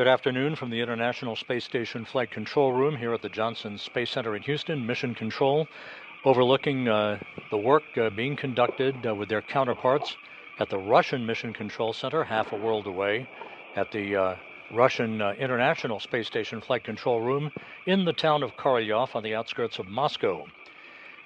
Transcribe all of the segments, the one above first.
Good afternoon from the International Space Station Flight Control Room here at the Johnson Space Center in Houston, Mission Control, overlooking the work being conducted with their counterparts at the Russian Mission Control Center, half a world away, at the Russian International Space Station Flight Control Room in the town of Korolyov on the outskirts of Moscow.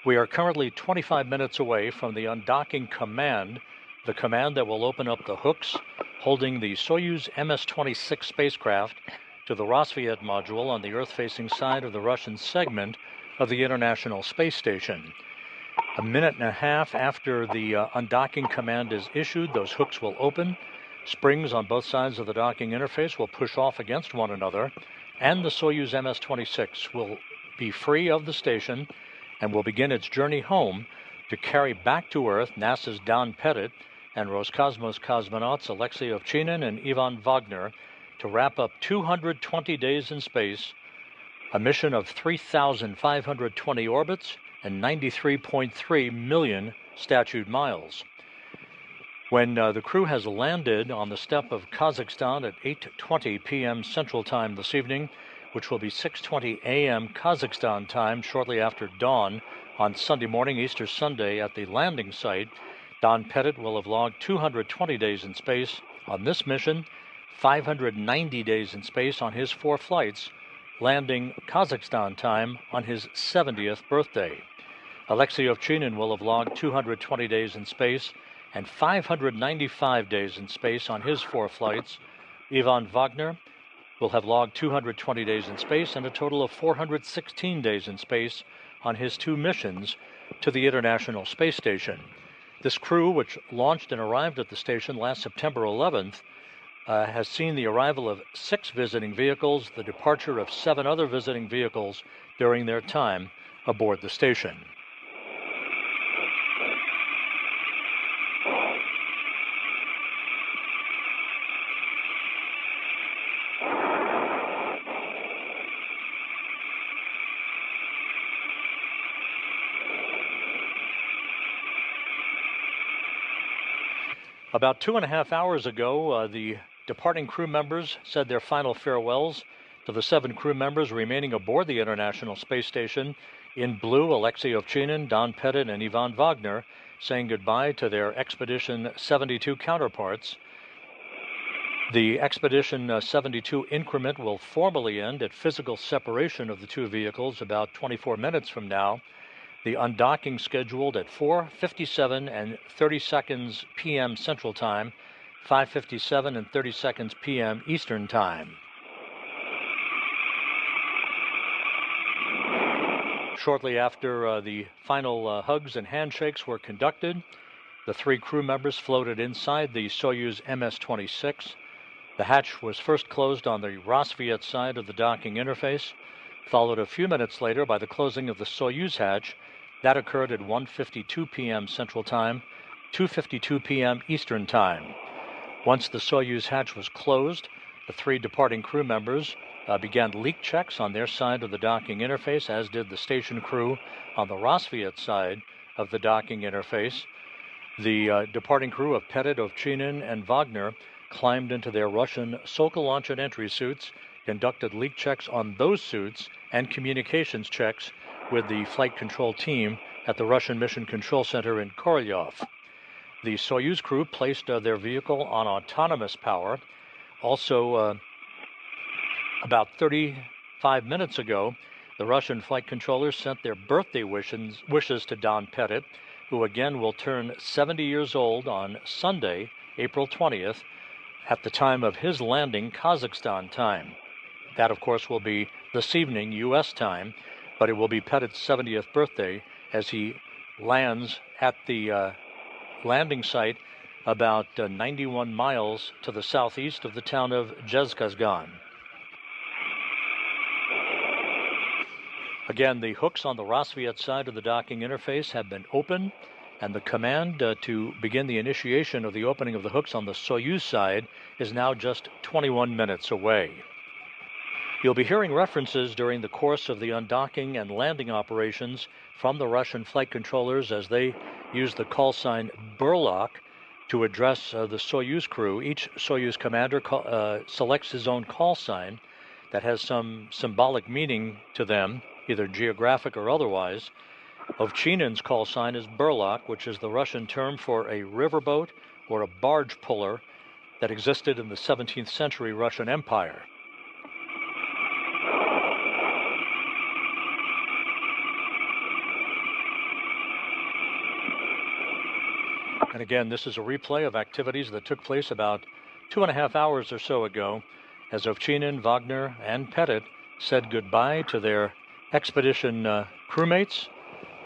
We are currently 25 minutes away from the undocking command, the command that will open up the hooks holding the Soyuz MS-26 spacecraft to the Rassvet module on the Earth-facing side of the Russian segment of the International Space Station. A minute and a half after the undocking command is issued, those hooks will open. Springs on both sides of the docking interface will push off against one another, and the Soyuz MS-26 will be free of the station and will begin its journey home to carry back to Earth NASA's Don Pettit and Roscosmos cosmonauts Alexei Ovchinin and Ivan Wagner to wrap up 220 days in space, a mission of 3,520 orbits and 93.3 million statute miles. When the crew has landed on the steppe of Kazakhstan at 8:20 p.m. Central Time this evening, which will be 6:20 a.m. Kazakhstan time shortly after dawn on Sunday morning, Easter Sunday, at the landing site, Don Pettit will have logged 220 days in space on this mission, 590 days in space on his 4 flights, landing Kazakhstan time on his 70th birthday. Alexei Ovchinin will have logged 220 days in space and 595 days in space on his 4 flights. Ivan Wagner will have logged 220 days in space and a total of 416 days in space on his 2 missions to the International Space Station. This crew, which launched and arrived at the station last September 11th, has seen the arrival of 6 visiting vehicles, the departure of 7 other visiting vehicles during their time aboard the station. About 2.5 hours ago, the departing crew members said their final farewells to the 7 crew members remaining aboard the International Space Station. In blue, Alexei Ovchinin, Don Pettit, and Ivan Wagner saying goodbye to their Expedition 72 counterparts. The Expedition 72 increment will formally end at physical separation of the 2 vehicles about 24 minutes from now. The undocking scheduled at 4:57 and 30 seconds p.m. Central Time, 5:57 and 30 seconds p.m. Eastern Time. Shortly after the final hugs and handshakes were conducted, the 3 crew members floated inside the Soyuz MS-26. The hatch was first closed on the Rassvet side of the docking interface, followed a few minutes later by the closing of the Soyuz hatch. That occurred at 1:52 p.m. Central Time, 2:52 p.m. Eastern Time. Once the Soyuz hatch was closed, the 3 departing crew members began leak checks on their side of the docking interface, as did the station crew on the Rassvet side of the docking interface. The departing crew of Pettit, Ovchinin, and Wagner climbed into their Russian Sokol launch and entry suits, conducted leak checks on those suits, and communications checks with the flight control team at the Russian Mission Control Center in Korolyov. The Soyuz crew placed their vehicle on autonomous power. Also, about 35 minutes ago, the Russian flight controllers sent their birthday wishes to Don Pettit, who again will turn 70 years old on Sunday, April 20th, at the time of his landing Kazakhstan time. That, of course, will be this evening, U.S. time, but it will be Pettit's 70th birthday as he lands at the landing site about 91 miles to the southeast of the town of Zhezkazgan. Again, the hooks on the Rassvet side of the docking interface have been opened, and the command to begin the initiation of the opening of the hooks on the Soyuz side is now just 21 minutes away. You'll be hearing references during the course of the undocking and landing operations from the Russian flight controllers as they use the call sign Burlock to address the Soyuz crew. Each Soyuz commander selects his own call sign that has some symbolic meaning to them, either geographic or otherwise. Ovchinin's call sign is burlak, which is the Russian term for a riverboat or a barge puller that existed in the 17th century Russian Empire. And again, this is a replay of activities that took place about 2.5 hours or so ago, as Ovchinin, Wagner, and Pettit said goodbye to their expedition crewmates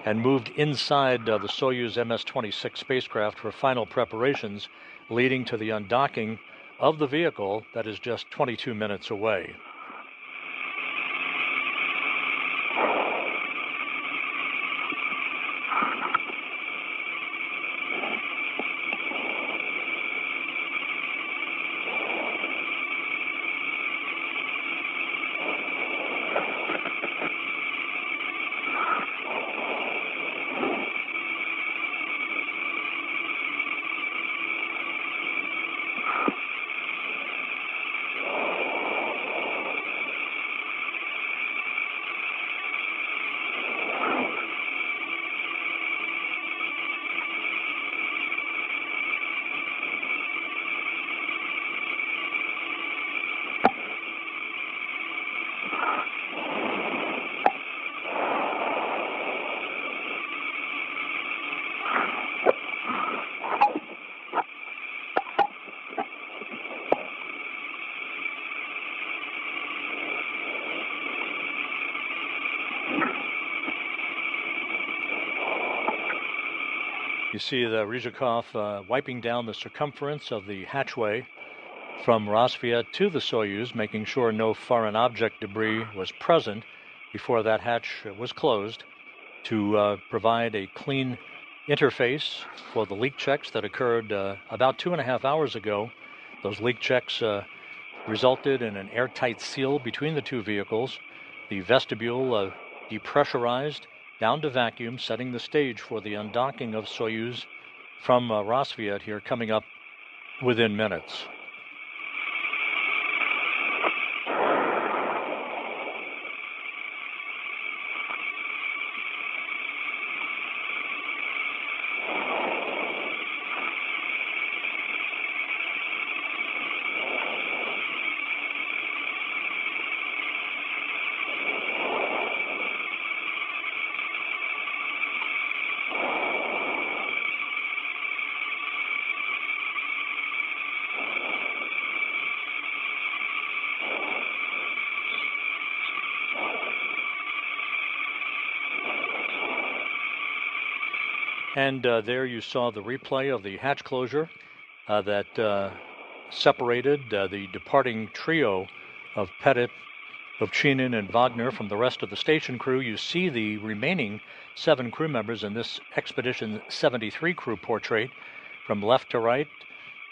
and moved inside the Soyuz MS-26 spacecraft for final preparations, leading to the undocking of the vehicle that is just 22 minutes away. You see the Ryzhikov wiping down the circumference of the hatchway from Rassvet to the Soyuz, making sure no foreign object debris was present before that hatch was closed, to provide a clean interface for the leak checks that occurred about 2.5 hours ago. Those leak checks resulted in an airtight seal between the two vehicles. The vestibule depressurized down to vacuum, setting the stage for the undocking of Soyuz from Rassvet here, coming up within minutes. And there you saw the replay of the hatch closure that separated the departing trio of Pettit, Ovchinin, and Wagner from the rest of the station crew. You see the remaining 7 crew members in this Expedition 73 crew portrait. From left to right,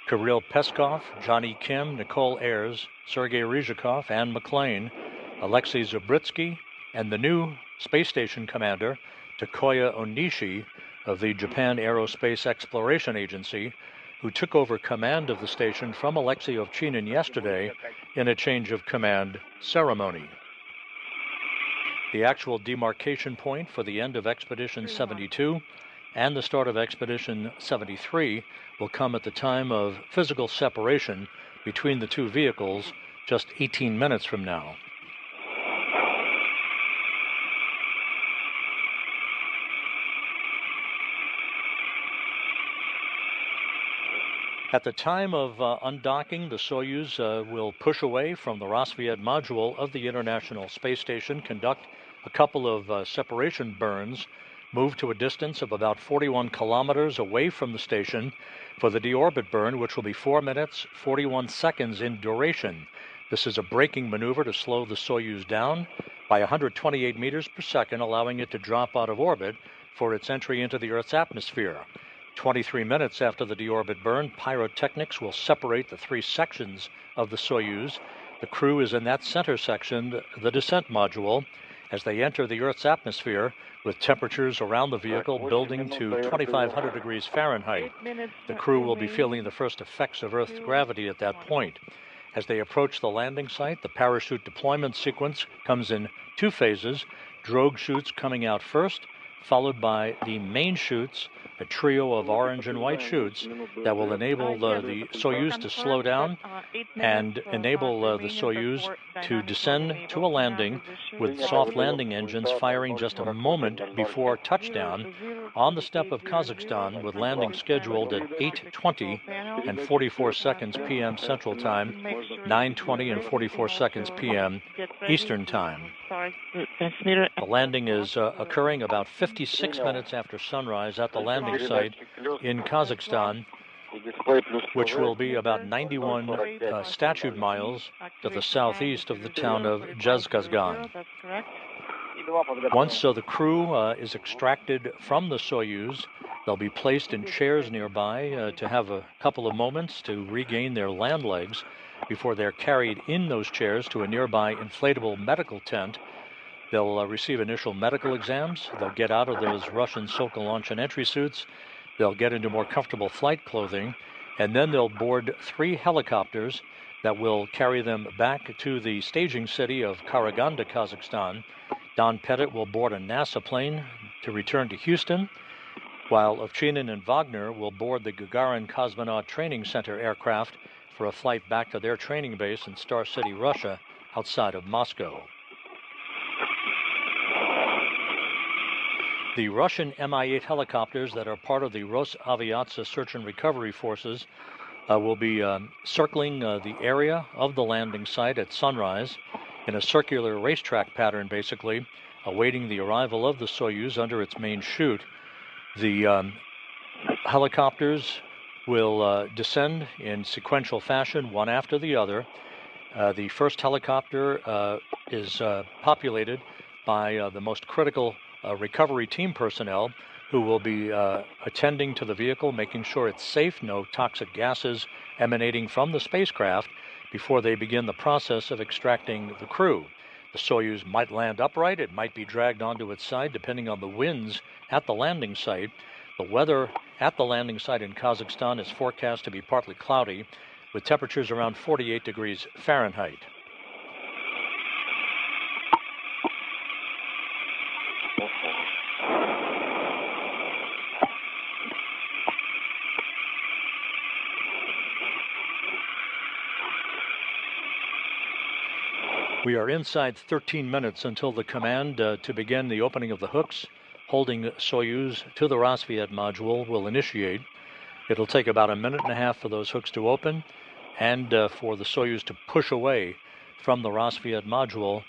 Kirill Peskov, Johnny Kim, Nicole Ayers, Sergei Ryzhikov, Anne McLean, Alexei Zabritsky, and the new space station commander, Takuya Onishi, of the Japan Aerospace Exploration Agency, who took over command of the station from Alexei Ovchinin yesterday in a change of command ceremony. The actual demarcation point for the end of Expedition 72 and the start of Expedition 73 will come at the time of physical separation between the two vehicles just 18 minutes from now. At the time of undocking, the Soyuz will push away from the Rassvet module of the International Space Station, conduct a couple of separation burns, move to a distance of about 41 kilometers away from the station for the deorbit burn, which will be 4 minutes, 41 seconds in duration. This is a braking maneuver to slow the Soyuz down by 128 meters per second, allowing it to drop out of orbit for its entry into the Earth's atmosphere. 23 minutes after the deorbit burn, pyrotechnics will separate the 3 sections of the Soyuz. The crew is in that center section, the descent module, as they enter the Earth's atmosphere, with temperatures around the vehicle building to 2,500 degrees Fahrenheit. The crew will be feeling the first effects of Earth's gravity at that point. As they approach the landing site, the parachute deployment sequence comes in 2 phases, drogue chutes coming out first, followed by the main chutes, a trio of orange and white chutes that will enable the Soyuz to slow down and enable the Soyuz to descend to a landing with soft landing engines firing just a moment before touchdown on the steppe of Kazakhstan, with landing scheduled at 8:20 and 44 seconds p.m. Central Time, 9:20 and 44 seconds p.m. Eastern Time. The landing is occurring about 56 minutes after sunrise at the landing site in Kazakhstan, which will be about 91 statute miles to the southeast of the town of Zhezkazgan. Once the crew is extracted from the Soyuz, they'll be placed in chairs nearby to have a couple of moments to regain their land legs before they're carried in those chairs to a nearby inflatable medical tent. They'll receive initial medical exams. They'll get out of those Russian Sokol launch and entry suits. They'll get into more comfortable flight clothing, and then they'll board 3 helicopters that will carry them back to the staging city of Karaganda, Kazakhstan. Don Pettit will board a NASA plane to return to Houston, while Ovchinin and Wagner will board the Gagarin Cosmonaut Training Center aircraft for a flight back to their training base in Star City, Russia, outside of Moscow. The Russian Mi-8 helicopters that are part of the Rosaviatsia search and recovery forces will be circling the area of the landing site at sunrise in a circular racetrack pattern, basically, awaiting the arrival of the Soyuz under its main chute. The helicopters will descend in sequential fashion, one after the other. The first helicopter is populated by the most critical recovery team personnel who will be attending to the vehicle, making sure it's safe, no toxic gases emanating from the spacecraft before they begin the process of extracting the crew. The Soyuz might land upright, it might be dragged onto its side depending on the winds at the landing site. The weather at the landing site in Kazakhstan is forecast to be partly cloudy, with temperatures around 48 degrees Fahrenheit. We are inside 13 minutes until the command to begin the opening of the hooks holding Soyuz to the Rassvet module will initiate. It'll take about a minute and a half for those hooks to open and for the Soyuz to push away from the Rassvet module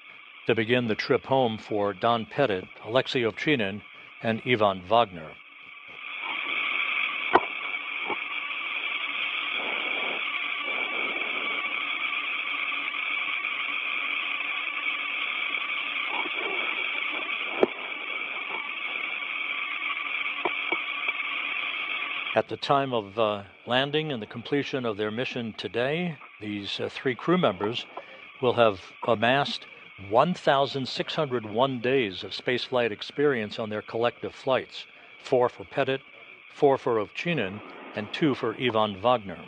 to begin the trip home for Don Pettit, Alexei Ovchinin, and Ivan Wagner. At the time of landing and the completion of their mission today, these 3 crew members will have amassed 1,601 days of spaceflight experience on their collective flights, 4 for Pettit, 4 for Ovchinin, and 2 for Ivan Wagner.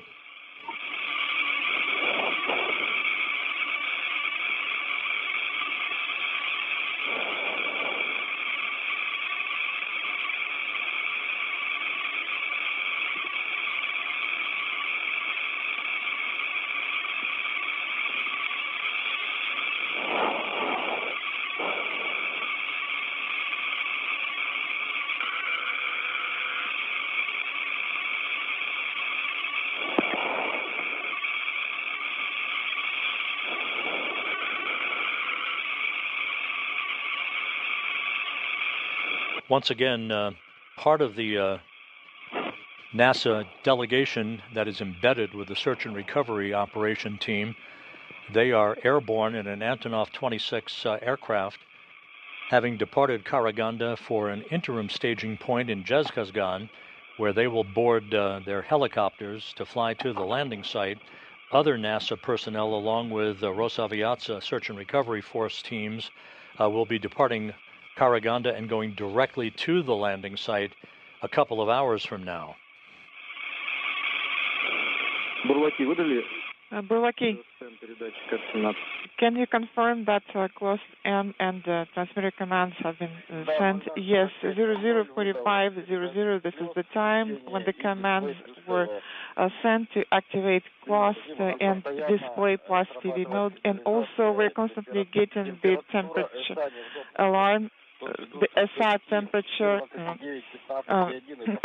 Once again, part of the NASA delegation that is embedded with the search and recovery operation team, they are airborne in an Antonov 26 aircraft, having departed Karaganda for an interim staging point in Zhezkazgan, where they will board their helicopters to fly to the landing site. Other NASA personnel, along with Rosaviatsia search and recovery force teams, will be departing Karaganda and going directly to the landing site a couple of hours from now. Bullaki, can you confirm that closed M and transmitter commands have been sent? Yes, 004500, this is the time when the commands were sent to activate closed and display plus TV mode. And also we're constantly getting the temperature alarm. The SI temperature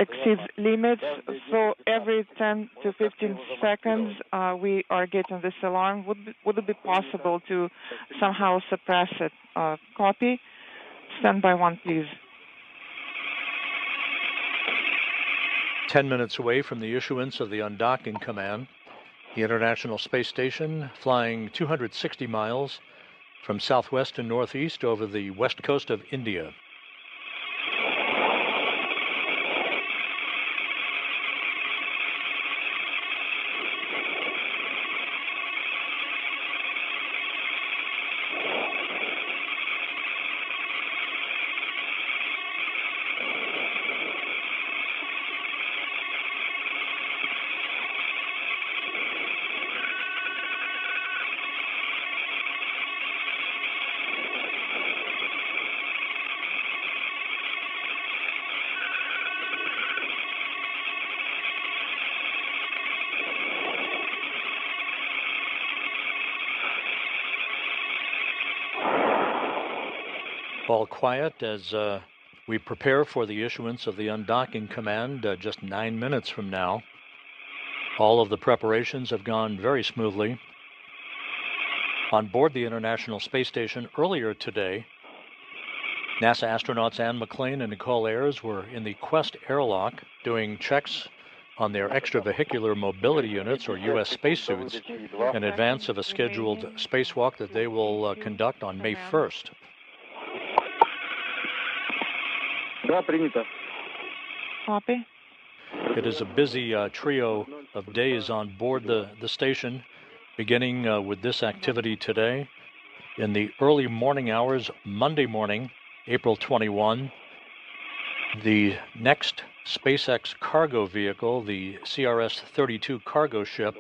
exceeds limits, so every 10 to 15 seconds we are getting this alarm. Would it be possible to somehow suppress it? Copy. Standby 1, please. 10 minutes away from the issuance of the undocking command, the International Space Station flying 260 miles from southwest to northeast over the west coast of India. All quiet as we prepare for the issuance of the undocking command just 9 minutes from now. All of the preparations have gone very smoothly. On board the International Space Station earlier today, NASA astronauts Anne McClain and Nicole Ayers were in the Quest airlock doing checks on their extravehicular mobility units, or U.S. spacesuits, in advance of a scheduled spacewalk that they will conduct on May 1st. Copy. It is a busy trio of days on board the station, beginning with this activity today. In the early morning hours, Monday morning, April 21, the next SpaceX cargo vehicle, the CRS-32 cargo ship,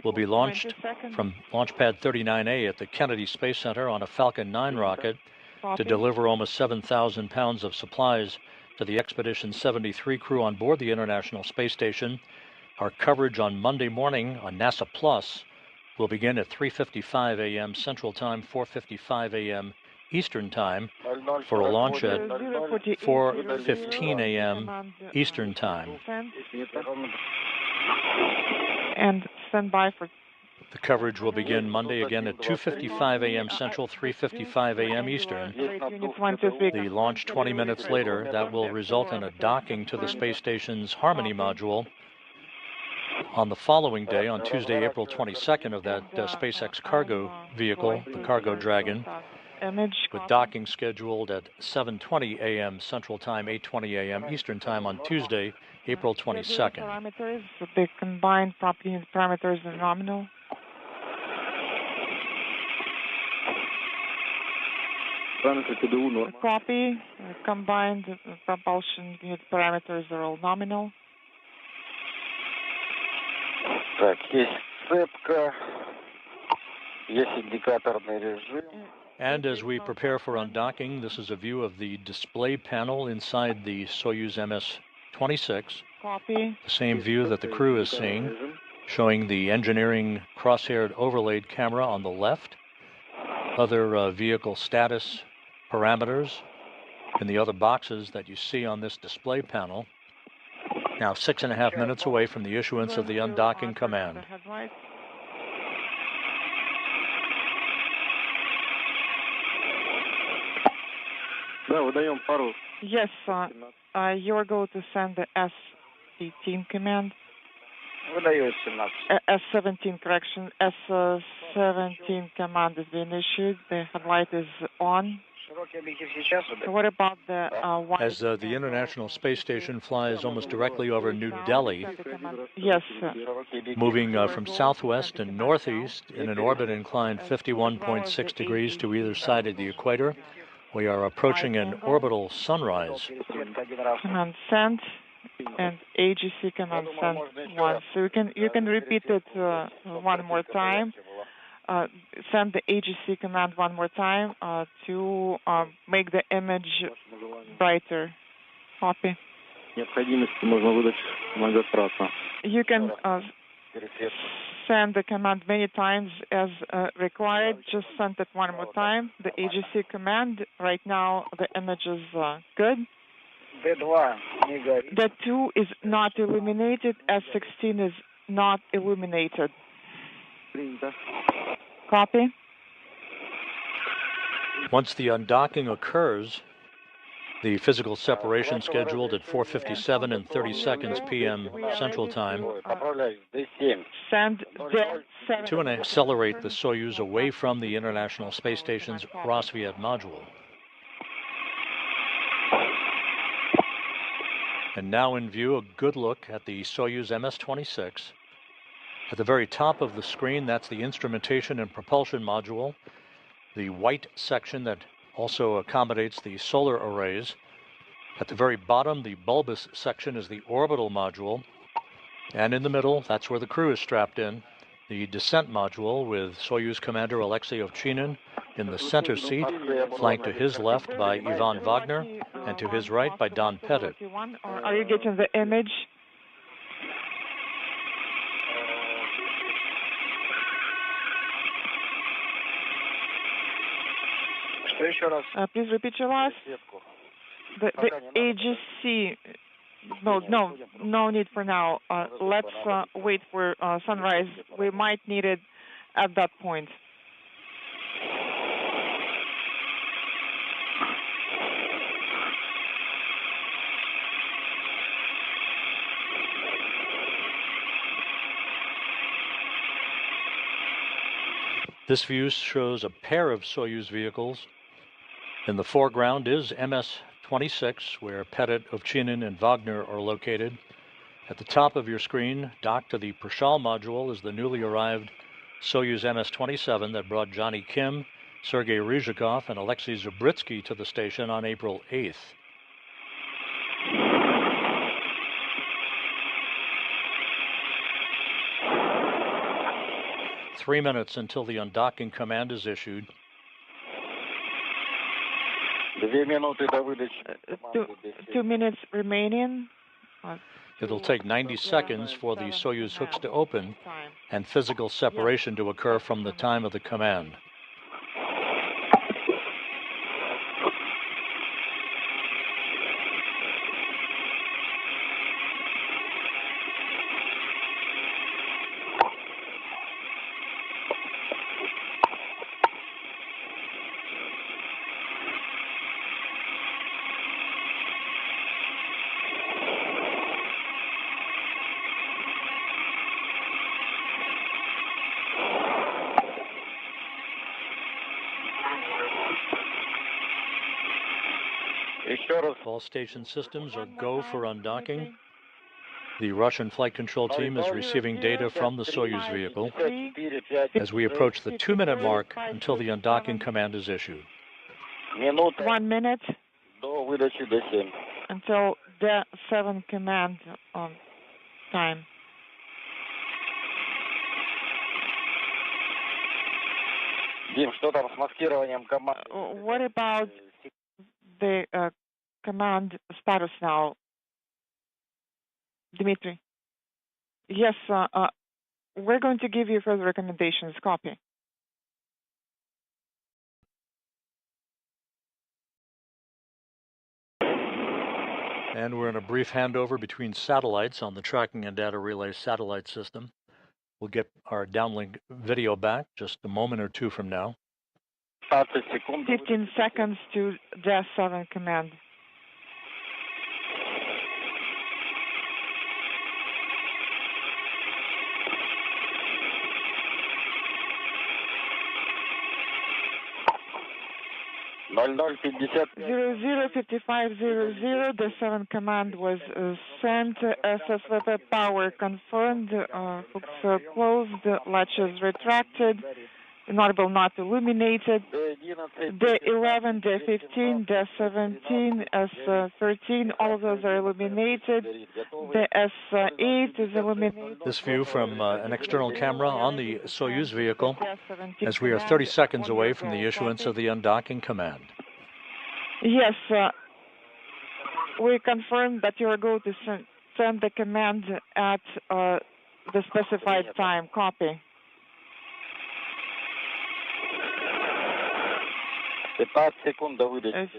will be launched from Launch Pad 39A at the Kennedy Space Center on a Falcon 9 rocket to deliver almost 7,000 pounds of supplies to the Expedition 73 crew on board the International Space Station. Our coverage on Monday morning on NASA Plus will begin at 3:55 a.m. Central Time, 4:55 a.m. Eastern Time, for a launch at 4:15 a.m. Eastern Time. And stand by for. The coverage will begin Monday again at 2:55 a.m. Central, 3:55 a.m. Eastern. The launch 20 minutes later, that will result in a docking to the space station's Harmony module. On the following day, on Tuesday, April 22nd, of that SpaceX cargo vehicle, the Cargo Dragon, with docking scheduled at 7:20 a.m. Central Time, 8:20 a.m. Eastern Time on Tuesday, April 22nd. Parameters, the combined property parameters are nominal. Copy. Combined propulsion unit parameters are all nominal. Так, есть цепка, есть индикаторный режим. And as we prepare for undocking, this is a view of the display panel inside the Soyuz MS-26. Copy. The same view that the crew is seeing, showing the engineering crosshaired overlaid camera on the left, other vehicle status parameters in the other boxes that you see on this display panel. Now 6.5 minutes away from the issuance of the undocking command. Yes, you're going to send the S-18 command. S-17, correction. S-17 command is being issued. The headlight is on. What about the as the International Space Station flies almost directly over New Delhi, yes, moving from southwest to northeast in an orbit inclined 51.6 degrees to either side of the equator, We are approaching an orbital sunrise. Command sent and AGC command sent once. So you can repeat it one more time. Send the AGC command one more time to make the image brighter. Copy. You can send the command many times as required. Just send it one more time. The AGC command. Right now the image is good. The 2 is not illuminated. S16 is not illuminated. Copy. Once the undocking occurs, the physical separation scheduled at 4:57 and 30 seconds p.m. Central Time to accelerate the Soyuz away from the International Space Station's Rassvet module. And now in view, a good look at the Soyuz MS-26. At the very top of the screen, that's the instrumentation and propulsion module, the white section that also accommodates the solar arrays. At the very bottom, the bulbous section is the orbital module. And in the middle, that's where the crew is strapped in, the descent module with Soyuz Commander Alexei Ovchinin in the center seat, flanked to his left by Ivan Wagner and to his right by Don Pettit. Are you getting the image? Please repeat your last. The AGC. No need for now. Let's wait for sunrise. We might need it at that point. This view shows a pair of Soyuz vehicles. In the foreground is MS-26, where Pettit, Ovchinin, and Wagner are located. At the top of your screen, docked to the Prashal module, is the newly arrived Soyuz MS-27 that brought Johnny Kim, Sergei Ryzhikov, and Alexei Zabritsky to the station on April 8th. Three minutes until the undocking command is issued. 2 minutes remaining. It'll take 90 seconds for the Soyuz hooks to open and physical separation to occur from the time of the command. All station systems are go for undocking. The Russian flight control team is receiving data from the Soyuz vehicle as we approach the 2-minute mark until the undocking command is issued. 1 minute until the 7 command time. What about the command status now, Dmitry? Yes, we're going to give you further recommendations. Copy. And we're in a brief handover between satellites on the tracking and data relay satellite system. We'll get our downlink video back just a moment or two from now. 15 seconds to the 7 command. $00:50. 00:55:00. The 7 command was sent. SSVP power confirmed. Hooks closed. Latches retracted. Inaudible not illuminated. D11, D15, D17, S13, all of those are illuminated. The S8 is illuminated. This view from an external camera on the Soyuz vehicle D17 as we are 30 seconds away from the issuance of the undocking command. Yes, we confirm that you are going to send the command at the specified time. Copy.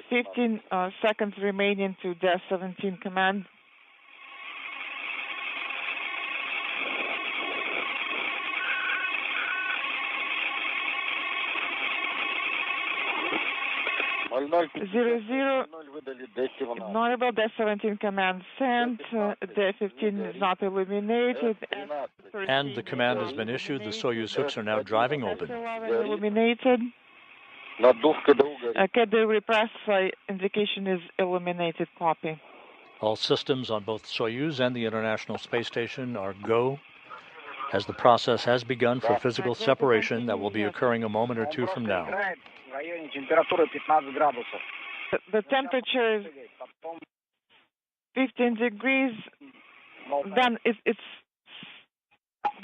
15 seconds remaining to D17 command. Zero, ignorable, D17 command sent, D15 is not illuminated. And the command has been issued. The Soyuz hooks are now driving open. Illuminated. KD repress indication is illuminated. Copy. All systems on both Soyuz and the International Space Station are go, as the process has begun for physical separation that will be occurring a moment or two from now. The temperature is 15 degrees, then it's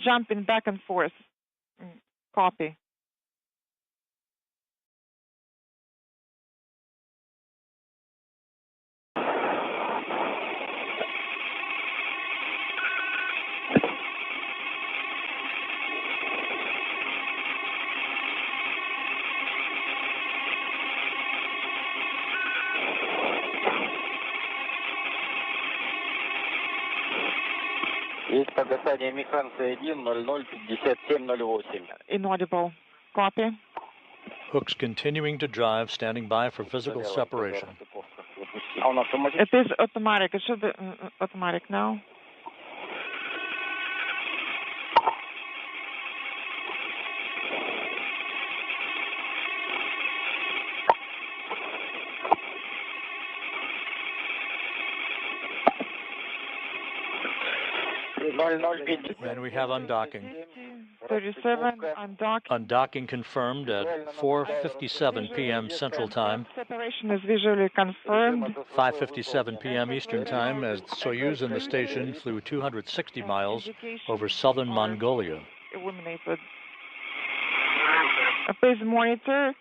jumping back and forth. Copy. Есть погасание механции 1, 00, 5708. Inaudible. Copy. Hooks continuing to drive, standing by for physical separation. It is automatic. It should be automatic now. And we have undocking. 37, undocking. Undocking confirmed at 4:57 p.m. Central Time. Separation is visually confirmed. 5:57 p.m. Eastern Time as Soyuz and the station flew 260 miles over southern Mongolia. Illuminated. Please monitor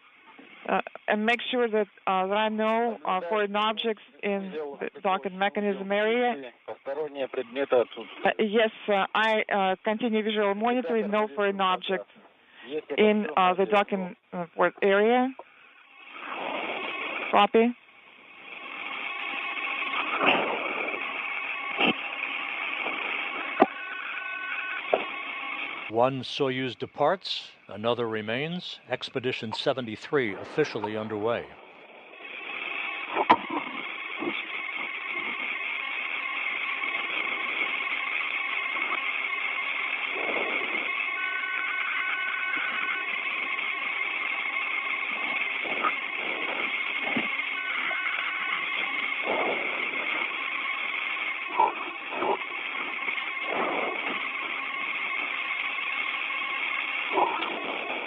and make sure that there are no foreign objects in the docking mechanism area. Yes, I continue visual monitoring, no foreign objects in the docking port area. Copy. One Soyuz departs, another remains. Expedition 73 officially underway.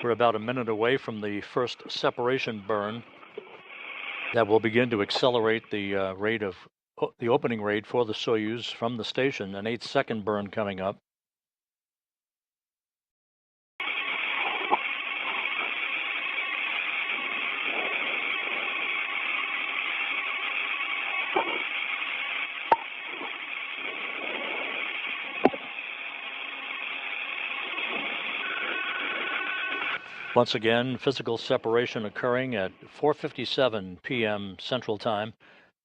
We're about a minute away from the first separation burn that will begin to accelerate the rate of the opening rate for the Soyuz from the station. An 8-second burn coming up. Once again, physical separation occurring at 4:57 p.m. Central Time,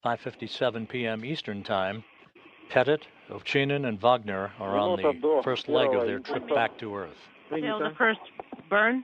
5:57 p.m. Eastern Time. Pettit, Ovchinin, and Wagner are on the first leg of their trip back to Earth. Still the first burn?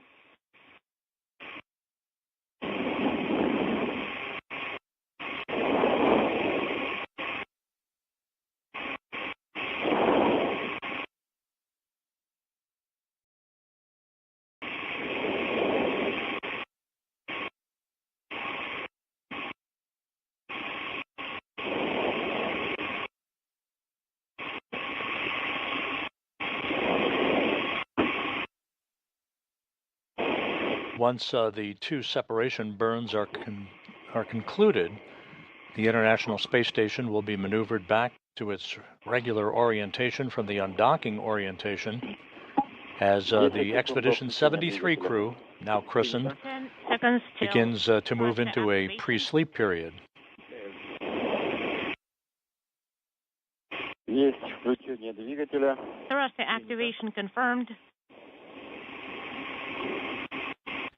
Once the two separation burns are concluded, the International Space Station will be maneuvered back to its regular orientation from the undocking orientation as the Expedition 73 crew, now christened, 10 seconds till begins to move into a activation. pre-sleep period. Есть включение двигателя. Thruster activation confirmed.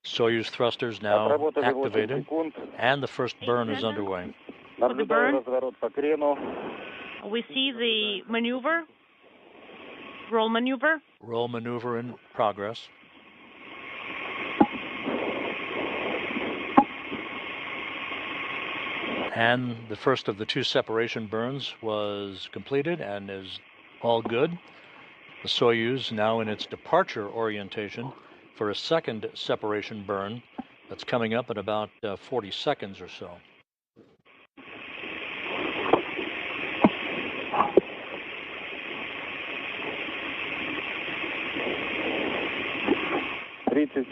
Soyuz thrusters now Отработали 8 activated, секунд. and the first burn is underway. Наблюдаю разворот по крену. We see the maneuver, roll maneuver. Roll maneuver in progress. And the first of the two separation burns was completed and is all good. The Soyuz now in its departure orientation for a second separation burn that's coming up in about 40 seconds or so.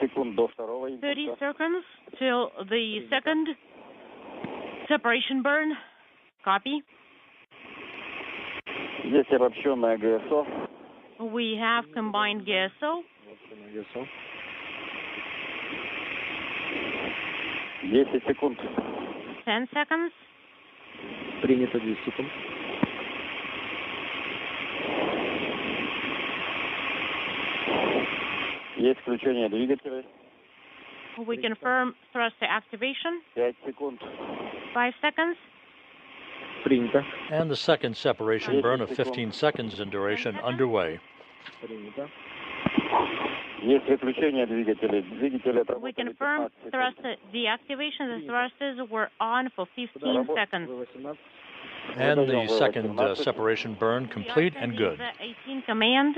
Секунд до второго 30 seconds till the second separation burn. Copy. Здесь обобщенная ГСО. We have combined GSO. 10 секунд. 10 seconds. Принято 10 секунд. Есть включение двигателя. We confirm thruster activation. 5 секунд. 5 seconds. Принято. And the second separation burn of 15 seconds in duration underway. Принято. Есть выключение двигателя. Двигатели We отработали confirm 15 секунд. thruster deactivation. The thrusters were on for 15 seconds. And the second separation burn complete and good. The 18 command.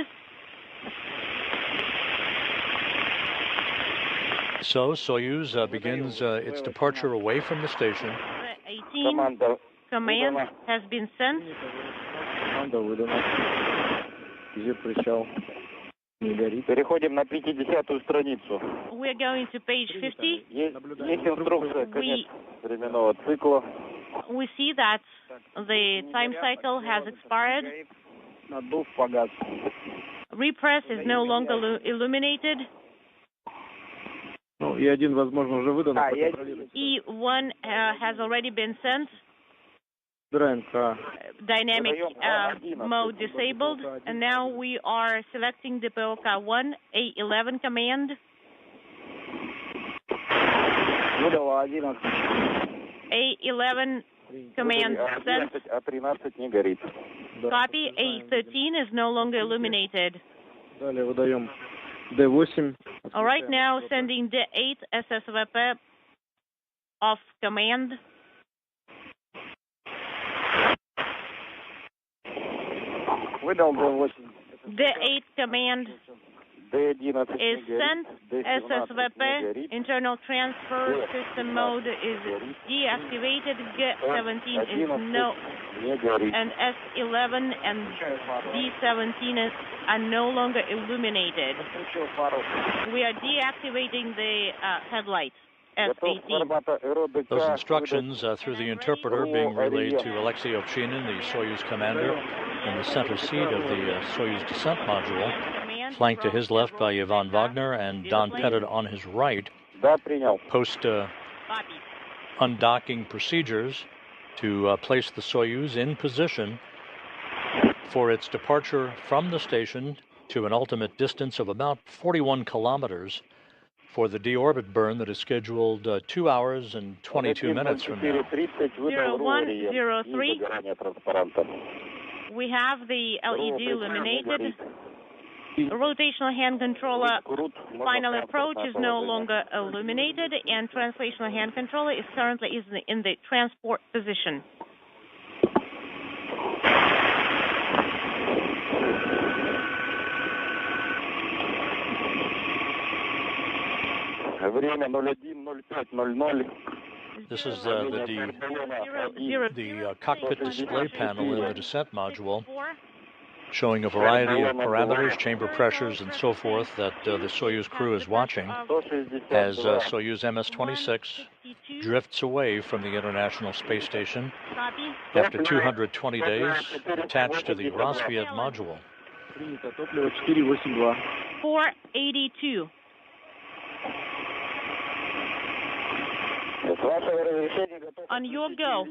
So Soyuz begins its departure away from the station. The 18 Команда command has been sent. Команда выдана. Где причал? Не горит. Переходим на 50-ю страницу. We are going to page 50. Есть инструкция, конец временного цикла. We see that the time cycle has expired. Наддув погас. Repress is no longer illuminated. Ну, и один, возможно, уже выдан. E1 has already been sent. ДРНК. Dynamic mode disabled. And now we are selecting the POK1 A11 command. Выдала 11. A11 command sent. А 13 не горит. Copy. A13 is no longer illuminated. Далее выдаем D8. All right, now sending D8 SSVP off command. Выдал D8. D8 command D11 is sent. SSVP internal transfer system mode is deactivated. G17 is no, не горит. and S11 and D17 are no longer illuminated. We are deactivating the headlights. S18. Those instructions through the interpreter being relayed to Alexei Ovchinin, the Soyuz commander, in the center seat of the Soyuz descent module, flanked to his left by Yvonne Wagner and Don Pettit on his right. Post-undocking procedures to place the Soyuz in position for its departure from the station to an ultimate distance of about 41 kilometers for the deorbit burn that is scheduled 2 hours and 22 minutes from now. 0103. We have the LED illuminated. Rotational hand controller final approach is no longer illuminated, and translational hand controller is currently in the transport position. Время 01:05:00. This is the cockpit display panel in the descent module, showing a variety of parameters, chamber pressures, and so forth that the Soyuz crew is watching as Soyuz MS-26 drifts away from the International Space Station after 220 days attached to the Rassvet module. 482. On your go.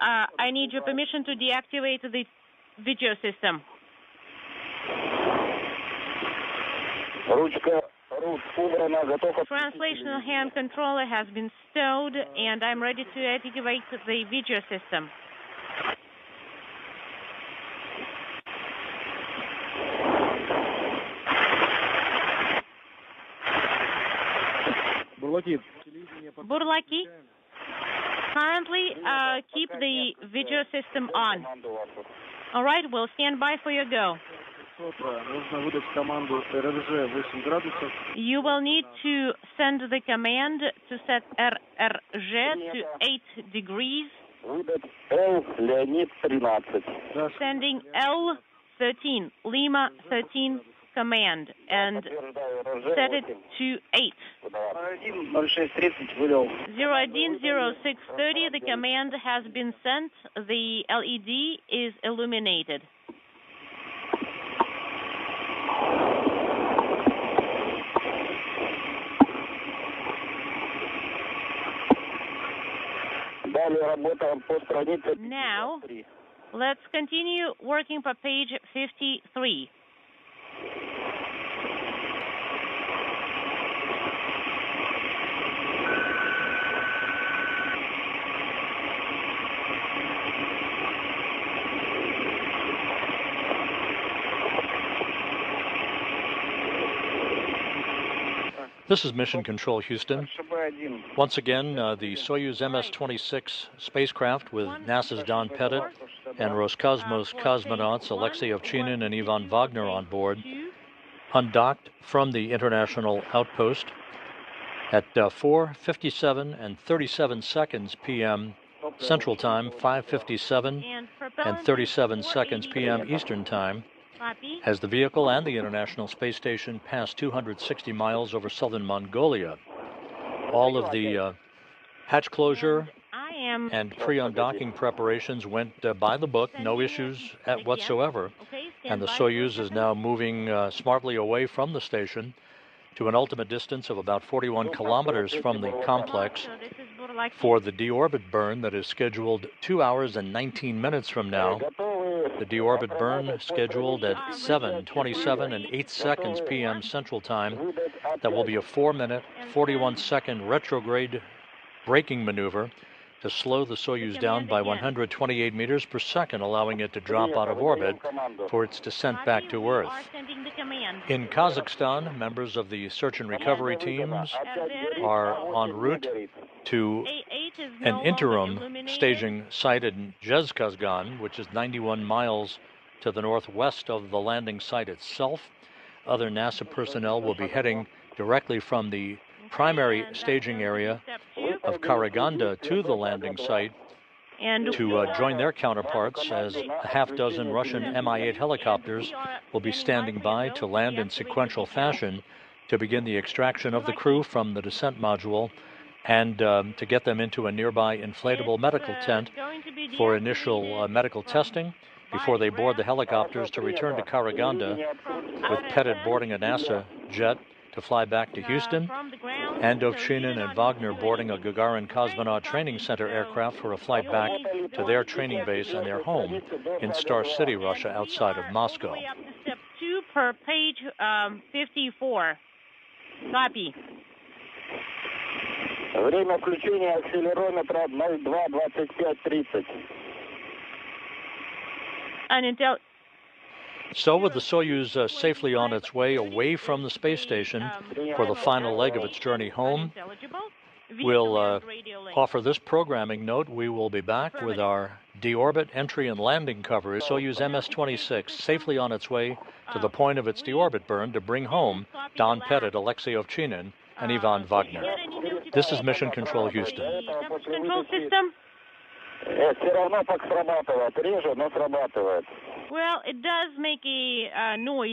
I need your permission to deactivate the video system. Translational hand controller has been stowed, and I'm ready to activate the video system. Burlaki, currently keep the video system on. All right, we'll stand by for your go. You will need to send the command to set RRG to 8 degrees. Sending L13, Lima 13 command, and set it to 8. 010-0630, the command has been sent. The LED is illuminated. Now, let's continue working for page 53. This is Mission Control Houston. Once again, the Soyuz MS-26 spacecraft with NASA's Don Pettit and Roscosmos cosmonauts Alexei Ovchinin and Ivan Wagner on board undocked from the International Outpost at 4:57 and 37 seconds p.m. Central Time, 5:57 and 37 seconds p.m. Eastern Time, as the vehicle and the International Space Station passed 260 miles over southern Mongolia. All of the hatch closure and pre-undocking preparations went by the book, no issues whatsoever, and the Soyuz is now moving smartly away from the station to an ultimate distance of about 41 kilometers from the complex for the deorbit burn that is scheduled 2 hours and 19 minutes from now. The deorbit burn scheduled at 7:27 and 8 seconds p.m. Central Time. That will be a 4-minute, 41-second retrograde braking maneuver to slow the Soyuz down by 128 meters per second, allowing it to drop out of orbit for its descent back to Earth. In Kazakhstan, members of the search and recovery teams are en route to an interim staging site in Zhezkazgan, which is 91 miles to the northwest of the landing site itself. Other NASA personnel will be heading directly from the primary staging area of Karaganda to the landing site to join their counterparts, as a half-dozen Russian Mi-8 helicopters will be standing by to land in sequential fashion to begin the extraction of the crew from the descent module and to get them into a nearby inflatable medical tent for initial medical testing before they board the helicopters to return to Karaganda, with Pettit boarding a NASA jet to fly back to Houston, and Ovchinin and Wagner boarding a Gagarin Cosmonaut Training Center aircraft for a flight back to their training base and their home in Star City, Russia, outside of Moscow. Step 2 per page 54. Copy. Время включения акселерометра 02:25:30. So with the Soyuz safely on its way away from the space station for the final leg of its journey home, we'll offer this programming note. We will be back with our deorbit entry and landing coverage. Soyuz MS-26 safely on its way to the point of its deorbit burn to bring home Don Pettit, Alexei Ovchinin, and Ivan Wagner. This is Mission Control Houston. Control system. Все равно как срабатывает. Реже, но срабатывает. Well, it does make a noise